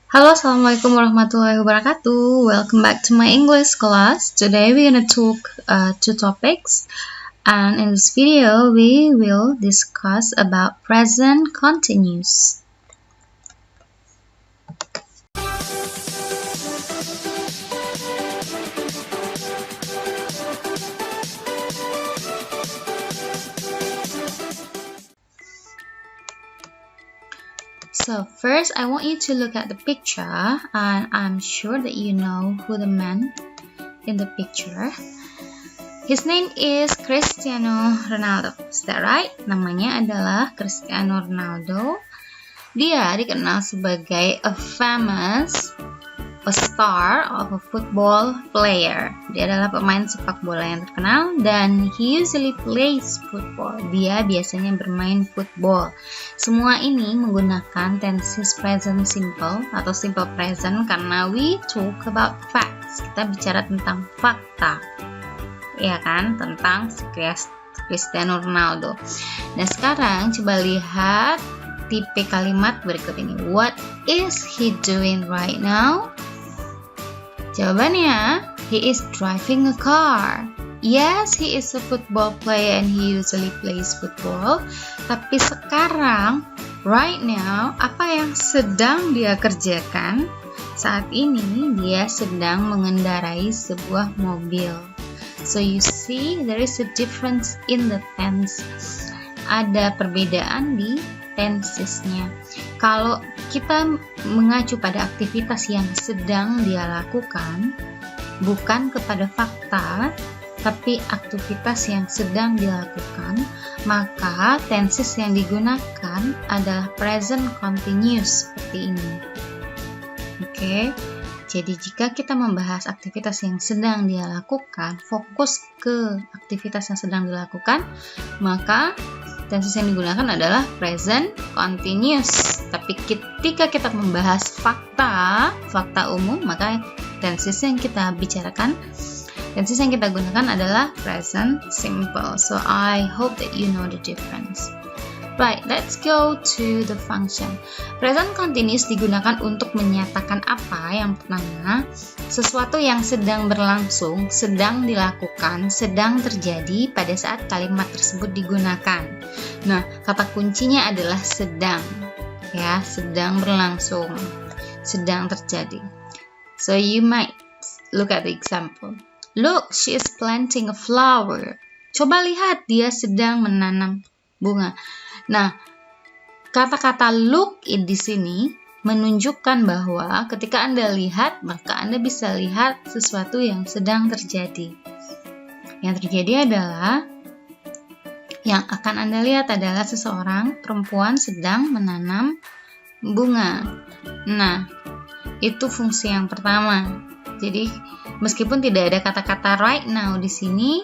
Halo, Assalamualaikum warahmatullahi wabarakatuh. Welcome back to my English class. Today we're gonna talk two topics, and in this video we will discuss about present continuous. So first, I want you to look at the picture, and I'm sure that you know who the man in the picture. His name is Cristiano Ronaldo. Is that right? Namanya adalah Cristiano Ronaldo. Dia dikenal sebagai a star of a football player. Dia adalah pemain sepak bola yang terkenal dan he usually plays football. Dia biasanya bermain football. Semua ini menggunakan tenses present simple atau simple present karena we talk about facts. Kita bicara tentang fakta. Ya kan? Tentang Cristiano Ronaldo. Nah, sekarang coba lihat tipe kalimat berikut ini. What is he doing right now? Jawabannya, he is driving a car. Yes, he is a football player and he usually plays football. Tapi sekarang, right now, apa yang sedang dia kerjakan? Saat ini, dia sedang mengendarai sebuah mobil. So you see, there is a difference in the tense. Ada perbedaan di tensesnya. Kalau kita mengacu pada aktivitas yang sedang dia lakukan, bukan kepada fakta, tapi aktivitas yang sedang dilakukan, maka tenses yang digunakan adalah present continuous seperti ini. Oke, jadi jika kita membahas aktivitas yang sedang dia lakukan, fokus ke aktivitas yang sedang dilakukan, maka tenses yang digunakan adalah present continuous. Tapi ketika kita membahas fakta umum, maka tenses yang kita bicarakan, tenses yang kita gunakan adalah present simple. So I hope that you know the difference. Right, let's go to the function. Present continuous digunakan untuk menyatakan apa? Yang pertama, sesuatu yang sedang berlangsung, sedang dilakukan, sedang terjadi pada saat kalimat tersebut digunakan. Nah, kata kuncinya adalah sedang. Ya, sedang berlangsung, sedang terjadi. So you might look at the example. Look, she is planting a flower. Coba lihat, dia sedang menanam bunga. Nah, kata-kata look di sini menunjukkan bahwa ketika Anda lihat, maka Anda bisa lihat sesuatu yang sedang terjadi. Yang terjadi adalah, yang akan Anda lihat adalah seseorang perempuan sedang menanam bunga. Nah, itu fungsi yang pertama. Jadi, meskipun tidak ada kata-kata right now di sini,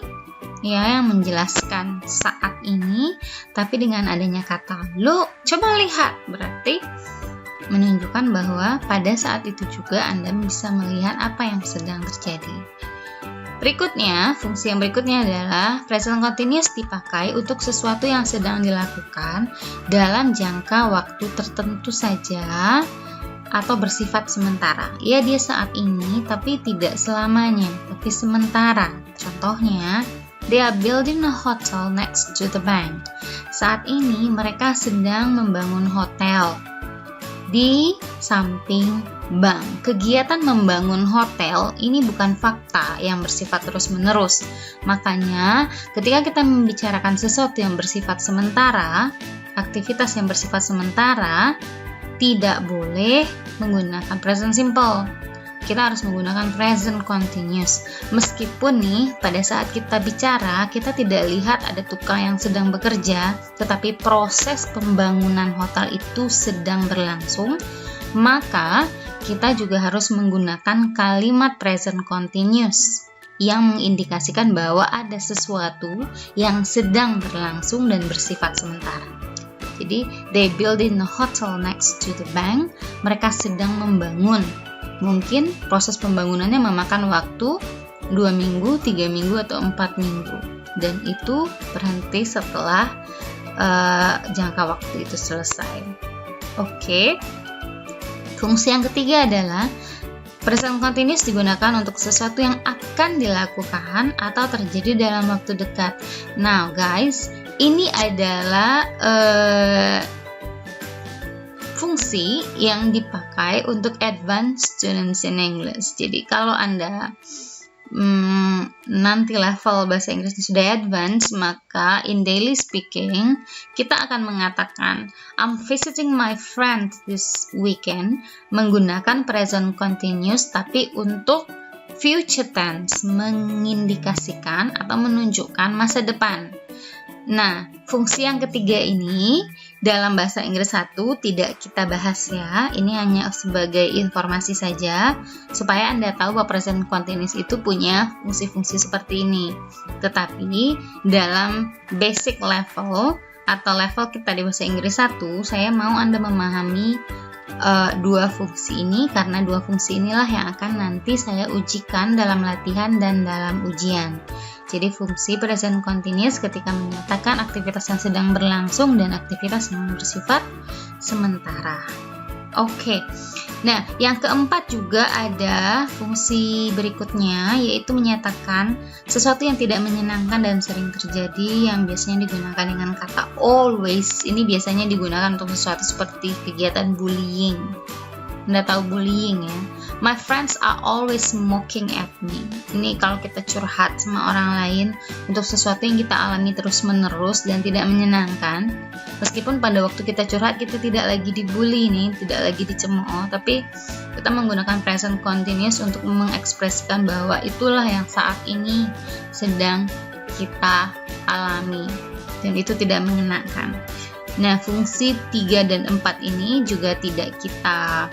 ya, yang menjelaskan saat ini, tapi dengan adanya kata look, coba lihat, berarti menunjukkan bahwa pada saat itu juga Anda bisa melihat apa yang sedang terjadi. Berikutnya, fungsi yang berikutnya adalah present continuous dipakai untuk sesuatu yang sedang dilakukan dalam jangka waktu tertentu saja atau bersifat sementara. Ya, dia saat ini, tapi tidak selamanya, tapi sementara. Contohnya, they are building a hotel next to the bank. Saat ini mereka sedang membangun hotel di samping bank. Kegiatan membangun hotel ini bukan fakta yang bersifat terus-menerus. Makanya, ketika kita membicarakan sesuatu yang bersifat sementara, aktivitas yang bersifat sementara, tidak boleh menggunakan present simple. Kita harus menggunakan present continuous. Meskipun nih, pada saat kita bicara, kita tidak lihat ada tukang yang sedang bekerja, tetapi proses pembangunan hotel itu sedang berlangsung, maka kita juga harus menggunakan kalimat present continuous yang mengindikasikan bahwa ada sesuatu yang sedang berlangsung dan bersifat sementara. Jadi, they building a hotel next to the bank. Mereka sedang membangun. Mungkin proses pembangunannya memakan waktu 2 minggu, 3 minggu, atau 4 minggu. Dan itu berhenti setelah jangka waktu itu selesai. Oke. Fungsi yang ketiga adalah present continuous digunakan untuk sesuatu yang akan dilakukan atau terjadi dalam waktu dekat. Now guys, ini adalah fungsi yang dipakai untuk advanced students in English. Jadi kalau Anda nanti level bahasa Inggrisnya sudah advance, maka in daily speaking kita akan mengatakan I'm visiting my friend this weekend menggunakan present continuous tapi untuk future tense, mengindikasikan atau menunjukkan masa depan. Nah, fungsi yang ketiga ini dalam bahasa Inggris 1 tidak kita bahas ya. Ini hanya sebagai informasi saja supaya Anda tahu bahwa present continuous itu punya fungsi-fungsi seperti ini. Tetapi dalam basic level atau level kita di bahasa Inggris 1, saya mau Anda memahami dua fungsi ini karena dua fungsi inilah yang akan nanti saya ujikan dalam latihan dan dalam ujian. Jadi fungsi present continuous ketika menyatakan aktivitas yang sedang berlangsung dan aktivitas yang bersifat sementara. Oke. Nah, yang keempat juga ada fungsi berikutnya, yaitu menyatakan sesuatu yang tidak menyenangkan dan sering terjadi yang biasanya digunakan dengan kata always. Ini biasanya digunakan untuk sesuatu seperti kegiatan bullying. Anda tahu bullying ya? My friends are always mocking at me. Ini kalau kita curhat sama orang lain untuk sesuatu yang kita alami terus-menerus dan tidak menyenangkan. Meskipun pada waktu kita curhat kita tidak lagi dibully nih, tidak lagi dicemooh, tapi kita menggunakan present continuous untuk mengekspresikan bahwa itulah yang saat ini sedang kita alami dan itu tidak menyenangkan. Nah, fungsi 3 dan 4 ini juga tidak kita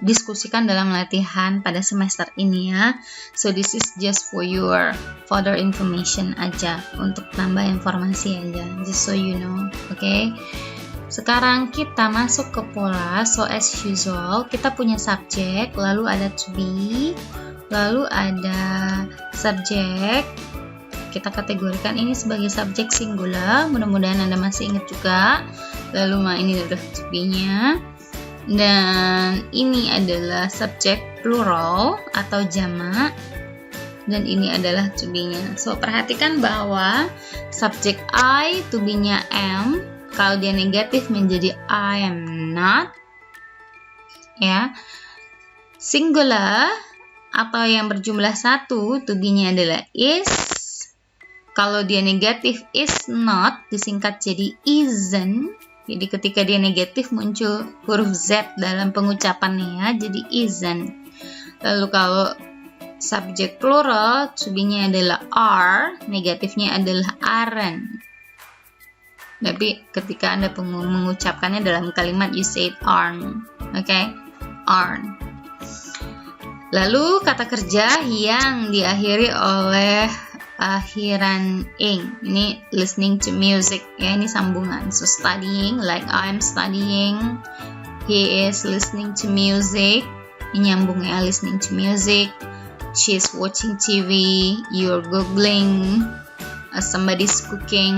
diskusikan dalam latihan pada semester ini ya. So this is just for your further information aja, untuk tambah informasi aja, just so you know. Oke. Sekarang kita masuk ke pola. So as usual, kita punya subjek, lalu ada to be, lalu ada subjek. Kita kategorikan ini sebagai subjek singular, mudah-mudahan Anda masih ingat juga. Lalu ini udah to be-nya. Dan ini adalah subjek plural atau jamak, dan ini adalah to be-nya. So perhatikan bahwa subjek I, to be-nya am, kalau dia negatif menjadi I am not ya. Singular atau yang berjumlah 1, to be-nya adalah is. Kalau dia negatif is not, disingkat jadi isn't. Jadi ketika dia negatif muncul huruf Z dalam pengucapannya ya, jadi isn't. Lalu kalau subjek plural, to be-nya adalah are, negatifnya adalah aren't. Tapi ketika Anda mengucapkannya dalam kalimat, you say it aren't. Okay? Aren't. Lalu kata kerja yang diakhiri oleh akhiran ing, ini listening to music ya, ini sambungan. So studying, like I'm studying, he is listening to music, ini nyambung ya, listening to music. She is watching TV, you're googling, somebody's cooking,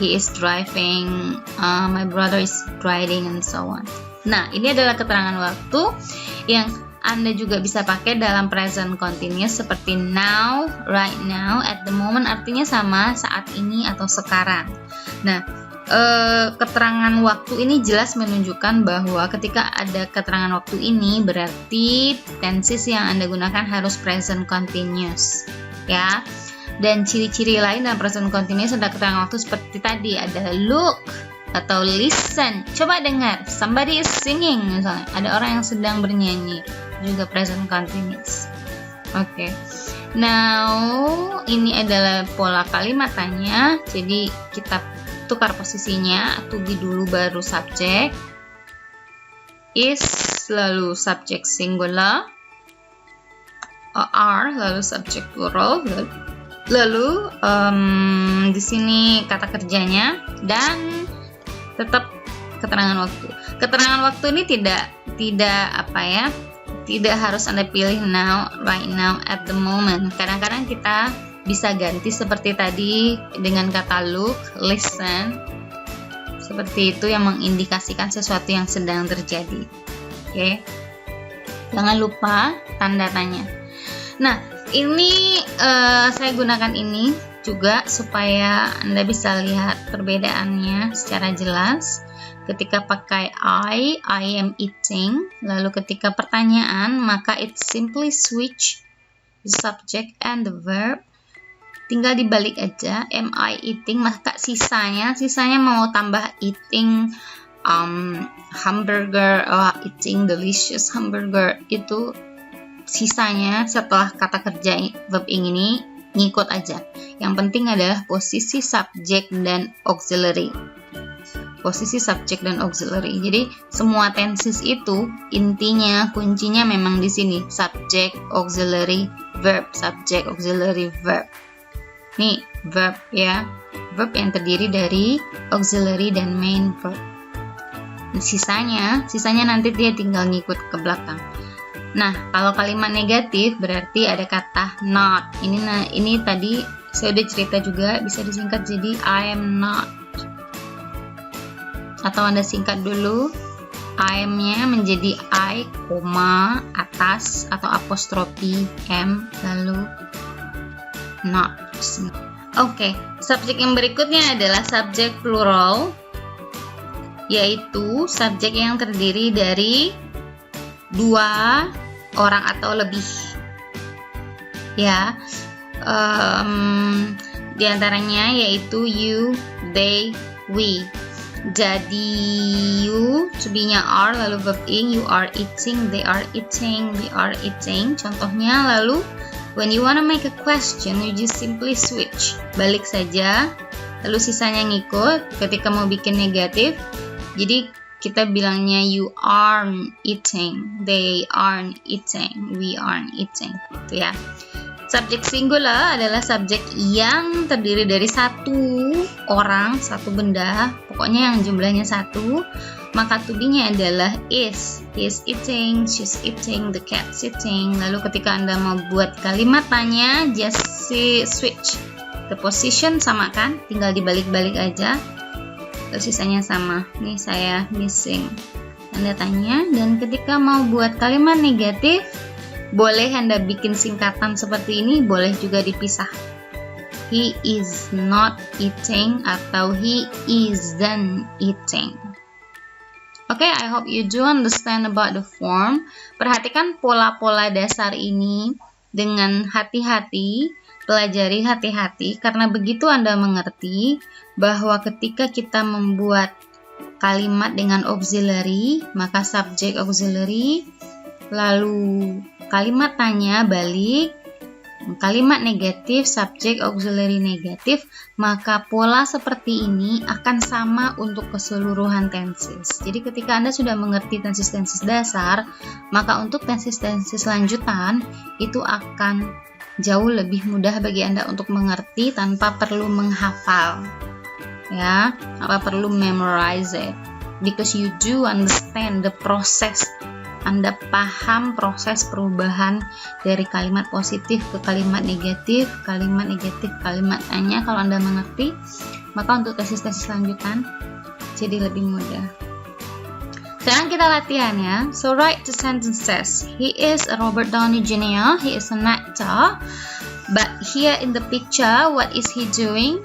he is driving, my brother is riding, and so on. Nah, ini adalah keterangan waktu yang Anda juga bisa pakai dalam present continuous seperti now, right now, at the moment, artinya sama saat ini atau sekarang. Nah, keterangan waktu ini jelas menunjukkan bahwa ketika ada keterangan waktu ini berarti tenses yang Anda gunakan harus present continuous ya. Dan ciri-ciri lain dalam present continuous ada keterangan waktu seperti tadi, ada look atau listen. Coba dengar, somebody is singing misalnya, ada orang yang sedang bernyanyi, juga present continuous. Oke. Now, ini adalah pola kalimat tanya. Jadi kita tukar posisinya, to be dulu baru subjek, is lalu subjek singular, are lalu subjek plural, lalu di sini kata kerjanya, dan tetap keterangan waktu. Keterangan waktu ini tidak harus Anda pilih now, right now, at the moment. Kadang-kadang kita bisa ganti seperti tadi dengan kata look, listen, Seperti itu yang mengindikasikan sesuatu yang sedang terjadi. Oke. Jangan lupa tanda tanya. Nah, ini saya gunakan ini juga supaya Anda bisa lihat perbedaannya secara jelas. Ketika pakai I am eating. Lalu ketika pertanyaan, maka it simply switch the subject and the verb. Tinggal dibalik aja, am I eating, maka sisanya mau tambah eating hamburger, eating delicious hamburger, itu sisanya setelah kata kerja verb ini ngikut aja. Yang penting adalah posisi subject dan auxiliary. Posisi subject dan auxiliary. Jadi semua tenses itu intinya, kuncinya memang di sini, subject, auxiliary, verb, subject, auxiliary, verb. Nih verb ya, verb yang terdiri dari auxiliary dan main verb. Sisanya nanti dia tinggal ngikut ke belakang. Nah, kalau kalimat negatif berarti ada kata not. Ini tadi saya udah cerita juga, bisa disingkat jadi I am not. Atau Anda singkat dulu, I am-nya menjadi I, koma, atas atau apostrofi M, lalu not. Oke, subjek yang berikutnya adalah subjek plural, yaitu subjek yang terdiri dari 2 orang atau lebih. Ya, di antaranya yaitu you, they, we. Jadi you to be-nya are, lalu verb ing, you are eating, they are eating, we are eating. Contohnya, lalu when you wanna make a question, you just simply switch, balik saja, lalu sisanya ngikut. Ketika mau bikin negatif, jadi kita bilangnya you aren't eating, they aren't eating, we aren't eating, gitu ya. Subjek singular adalah subjek yang terdiri dari 1 orang, 1 benda, pokoknya yang jumlahnya 1. Maka to be-nya adalah is. He is eating, she's eating, the cat's eating. Lalu ketika Anda mau buat kalimat tanya, just switch. The position sama kan, tinggal dibalik-balik aja. Terus sisanya sama. Nih saya missing. Anda tanya, dan ketika mau buat kalimat negatif, boleh Anda bikin singkatan seperti ini, boleh juga dipisah. He is not eating atau he isn't eating. Okay, I hope you do understand about the form. Perhatikan pola-pola dasar ini dengan hati-hati, pelajari hati-hati, karena begitu Anda mengerti bahwa ketika kita membuat kalimat dengan auxiliary, maka subject auxiliary, lalu kalimat tanya balik, kalimat negatif, subjek auxiliary negatif, maka pola seperti ini akan sama untuk keseluruhan tenses. Jadi ketika Anda sudah mengerti tenses-tenses dasar, maka untuk tenses-tenses lanjutan itu akan jauh lebih mudah bagi Anda untuk mengerti tanpa perlu menghafal. Ya, tanpa perlu memorize it. Because you do understand the process. Anda paham proses perubahan dari kalimat positif ke kalimat negatif, kalimat tanya. Kalau Anda mengerti, maka untuk tesis-tesis lanjutan jadi lebih mudah. Sekarang kita latihan ya. So write the sentences. He is a Robert Downey Jr. He is an actor. But here in the picture, what is he doing?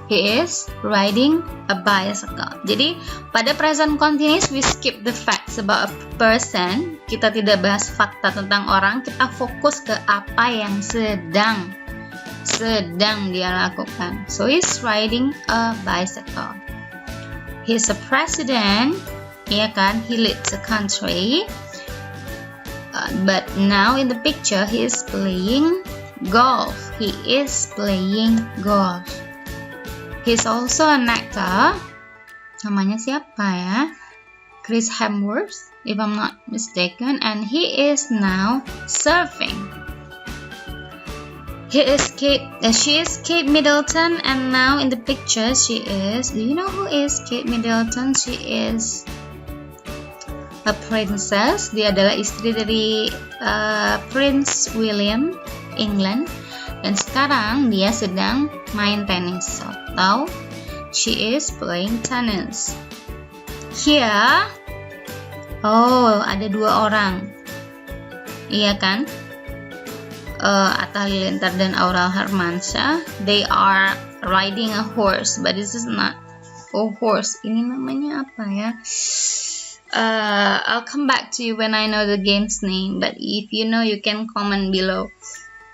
He is riding a bicycle. Jadi pada present continuous we skip the facts about a person. Kita tidak bahas fakta tentang orang. Kita fokus ke apa yang sedang dia lakukan. So he's riding a bicycle. He's a president. Ya kan? He leads a country. But now in the picture he is playing golf. He is playing golf. He's also an actor. Namanya siapa ya? Chris Hemsworth, if I'm not mistaken. And he is now surfing. She is Kate Middleton. And now in the picture she is... Do you know who is Kate Middleton? She is a princess. Dia adalah istri dari Prince William, England. Dan sekarang dia sedang main tenis, atau She is playing tennis. Here, oh, ada 2 orang. Iya kan? Atta Halilintar dan Aurel Hermansyah. They are riding a horse, but this is not a horse. Ini namanya apa ya? I'll come back to you when I know the game's name, but if you know, you can comment below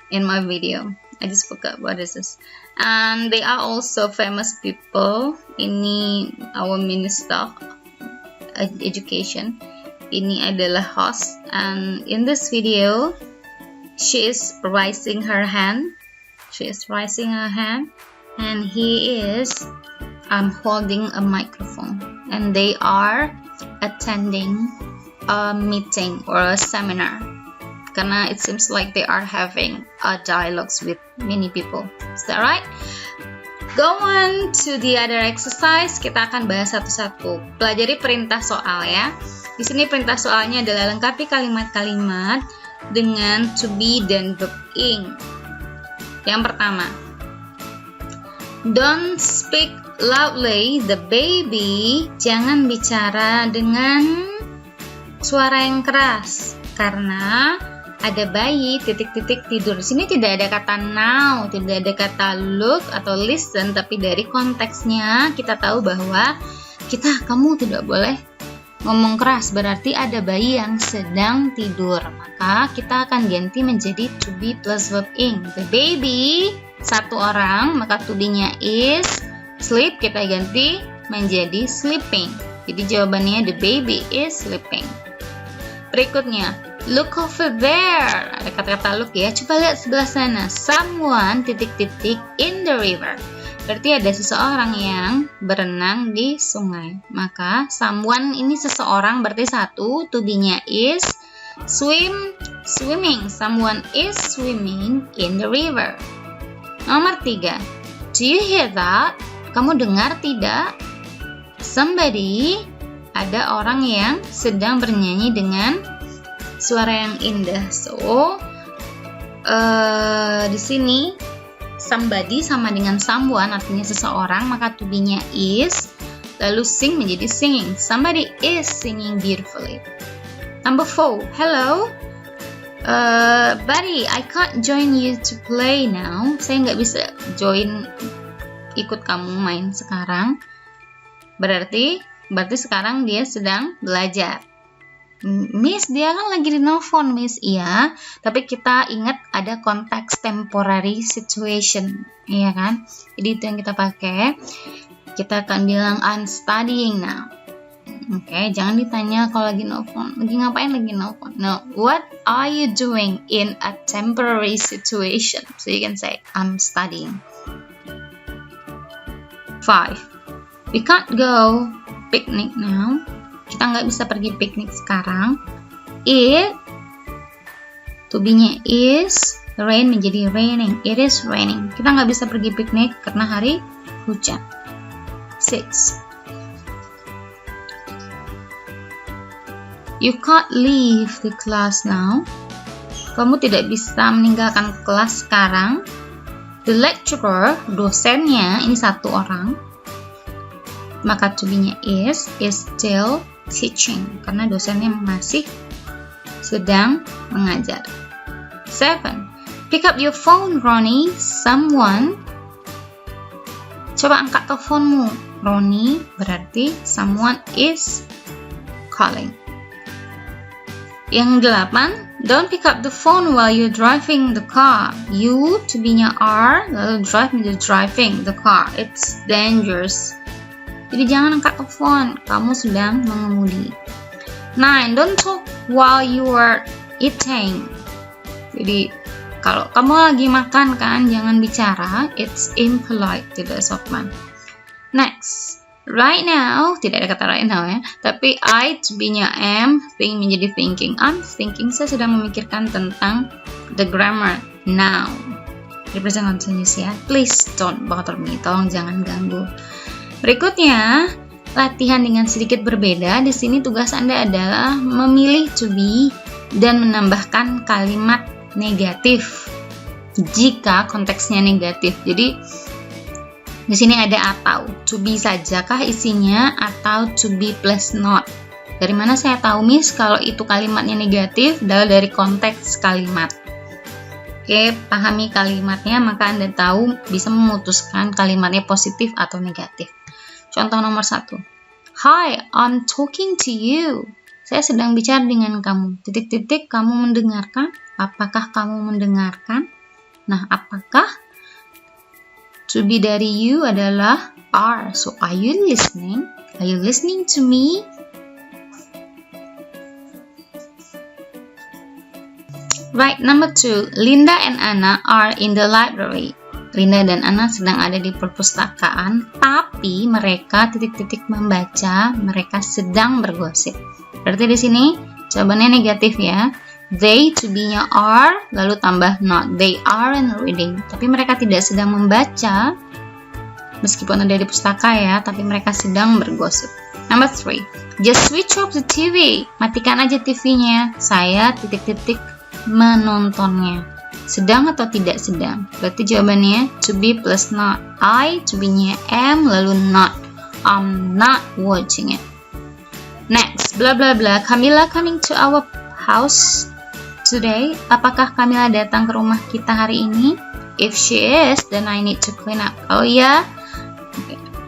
in my video. I just forgot what is this. And they are also famous people. Ini our Minister Education. Ini adalah host, and in this video she is raising her hand. And he is holding a microphone, and they are attending a meeting or a seminar, karena it seems like they are having a dialogues with many people. Is that right? Go on to the other exercise. Kita akan bahas satu-satu. Pelajari perintah soal ya. Di sini perintah soalnya adalah lengkapi kalimat-kalimat dengan to be dan verb ing. Yang pertama, don't speak loudly, the baby. Jangan bicara dengan suara yang keras, karena ada bayi titik-titik tidur. Di sini tidak ada kata now, tidak ada kata look atau listen, tapi dari konteksnya kita tahu bahwa kamu tidak boleh ngomong keras, berarti ada bayi yang sedang tidur. Maka kita akan ganti menjadi to be plus verb ing. The baby, 1 orang, maka to be-nya is sleep, kita ganti menjadi sleeping. Jadi jawabannya the baby is sleeping. Berikutnya, look over there. Ada kata-kata look ya. Coba lihat sebelah sana. Someone titik-titik in the river. Berarti ada seseorang yang berenang di sungai. Maka someone ini seseorang, berarti 1. To be-nya is swimming. Someone is swimming in the river. Nomor 3. Do you hear that? Kamu dengar tidak? Somebody, ada orang yang sedang bernyanyi dengan suara yang indah. So, di sini somebody sama dengan someone, artinya seseorang, maka to be-nya is, lalu sing menjadi singing. Somebody is singing beautifully. Number 4. Hello, buddy, I can't join you to play now. Saya nggak bisa ikut kamu main sekarang. Berarti sekarang dia sedang belajar. Miss, dia kan lagi di nelfon, Miss. Iya, tapi kita ingat ada konteks temporary situation, iya kan? Jadi itu yang kita pakai. Kita akan bilang I'm studying now. Oke, jangan ditanya kalau lagi nelfon. Lagi ngapain lagi nelfon? No, what are you doing in a temporary situation? So you can say I'm studying. 5. We can't go picnic now. Kita nggak bisa pergi piknik sekarang. To be-nya is, rain menjadi raining. It is raining. Kita nggak bisa pergi piknik karena hari hujan. 6. You can't leave the class now. Kamu tidak bisa meninggalkan kelas sekarang. The lecturer, dosennya, ini 1 orang. Maka to be-nya is still teaching, karena dosennya masih sedang mengajar. 7. Pick up your phone, Ronnie. Someone. Coba angkat teleponmu, Ronnie. Berarti someone is calling. Yang 8. Don't pick up the phone while you're driving the car. You, to be-nya are, lalu drive menjadi driving the car. It's dangerous. Jadi jangan angkat telepon, kamu sedang mengemudi. 9. Don't talk while you are eating. Jadi kalau kamu lagi makan kan, jangan bicara. It's impolite, tidak sopan. Next. Right now, tidak ada kata right now ya, tapi I, to be-nya am, think menjadi thinking. I'm thinking, saya sedang memikirkan tentang the grammar now. Di present continuous ya. Please don't bother me, tolong jangan ganggu. Berikutnya, latihan dengan sedikit berbeda. Di sini tugas Anda adalah memilih to be dan menambahkan kalimat negatif jika konteksnya negatif. Jadi Di sini ada atau, to be sajakah isinya atau to be plus not. Dari mana saya tahu, Miss, kalau itu kalimatnya negatif? Dari konteks kalimat. Oke, pahami kalimatnya, maka Anda tahu bisa memutuskan kalimatnya positif atau negatif. Contoh nomor 1. Hi, I'm talking to you. Saya sedang bicara dengan kamu. Titik-titik, kamu mendengarkan? Apakah kamu mendengarkan? Nah, apakah? To be dari you adalah are. So, are you listening? Are you listening to me? Right, number 2. Linda and Anna are in the library. Linda dan Anna sedang ada di perpustakaan, tapi mereka titik-titik membaca, mereka sedang bergosip. Berarti di sini jawabannya negatif ya. They, to be-nya are, lalu tambah not. They aren't reading. Tapi mereka tidak sedang membaca, meskipun ada di pustaka ya, tapi mereka sedang bergosip. Number 3. Just switch off the TV. Matikan aja TV-nya. Saya titik-titik menontonnya. Sedang atau tidak sedang? Berarti jawabannya to be plus not. I, to be-nya am, lalu not. I'm not watching it. Next, blah blah blah. Camilla coming to our house today. Apakah Camilla datang ke rumah kita hari ini? If she is, then I need to clean up. Oh ya,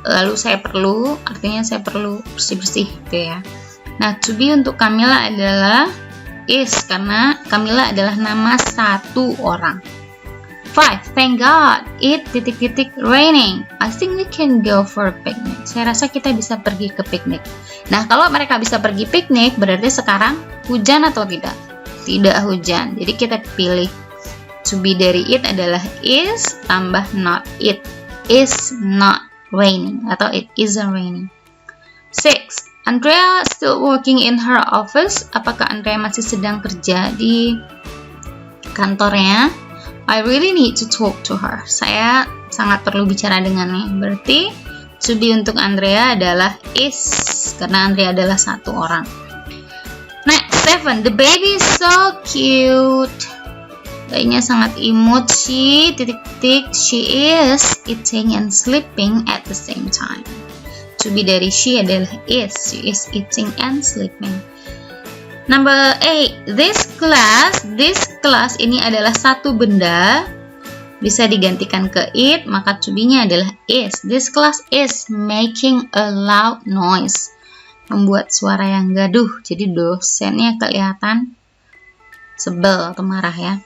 lalu saya perlu, artinya saya perlu bersih-bersih gitu ya. Nah, to be untuk Camilla adalah is, karena Camilla adalah nama satu orang. 5. Thank God, it titik-titik raining. I think we can go for a picnic. Saya rasa kita bisa pergi ke piknik. Nah, kalau mereka bisa pergi piknik, berarti sekarang hujan atau tidak? Tidak hujan. Jadi kita pilih to be dari it adalah is tambah not. It is not raining atau it isn't raining. 6. Andrea still working in her office. Apakah Andrea masih sedang kerja di kantornya? I really need to talk to her. Saya sangat perlu bicara dengannya. Berarti to be untuk Andrea adalah is, karena Andrea adalah satu orang. Next, 7. The baby is so cute. Bayinya sangat imut. She titik-titik, she is eating and sleeping at the same time. To be dari she adalah is. She is eating and sleeping. Number 8. This class ini adalah satu benda, bisa digantikan ke it, maka to be-nya adalah is. This class is making a loud noise. Membuat suara yang gaduh. Jadi dosennya kelihatan sebel atau marah ya.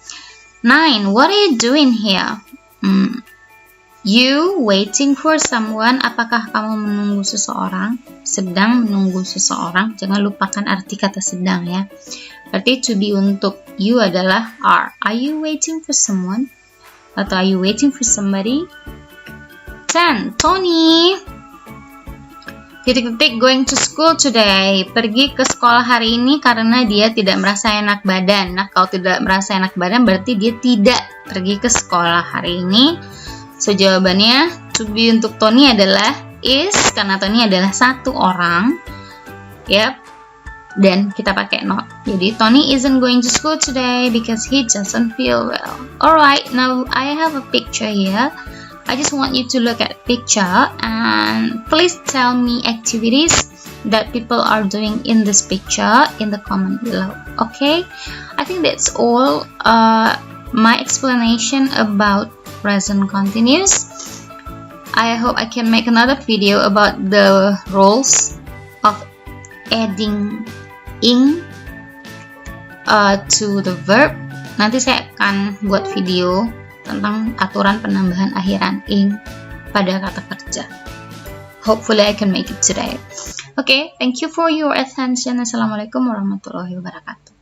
9. What are you doing here? You waiting for someone. Apakah kamu menunggu seseorang? Sedang menunggu seseorang. Jangan lupakan arti kata sedang ya. Berarti to be untuk you adalah are. Are you waiting for someone? Atau are you waiting for somebody? 10. Tony titik-titik going to school today. Pergi ke sekolah hari ini karena dia tidak merasa enak badan. Nah, kalau tidak merasa enak badan berarti dia tidak pergi ke sekolah hari ini. So, jawabannya to be untuk Tony adalah is, karena Tony adalah satu orang. Yep. Dan kita pakai not. Jadi, Tony isn't going to school today because he doesn't feel well. Alright, now I have a picture here. I just want you to look at picture and please tell me activities that people are doing in this picture in the comment below. Okay? I think that's all my explanation about present continuous. I hope I can make another video about the rules of adding ing to the verb. Nanti saya akan buat video tentang aturan penambahan akhiran ing pada kata kerja. Hopefully I can make it today. Okay, thank you for your attention. Assalamualaikum warahmatullahi wabarakatuh.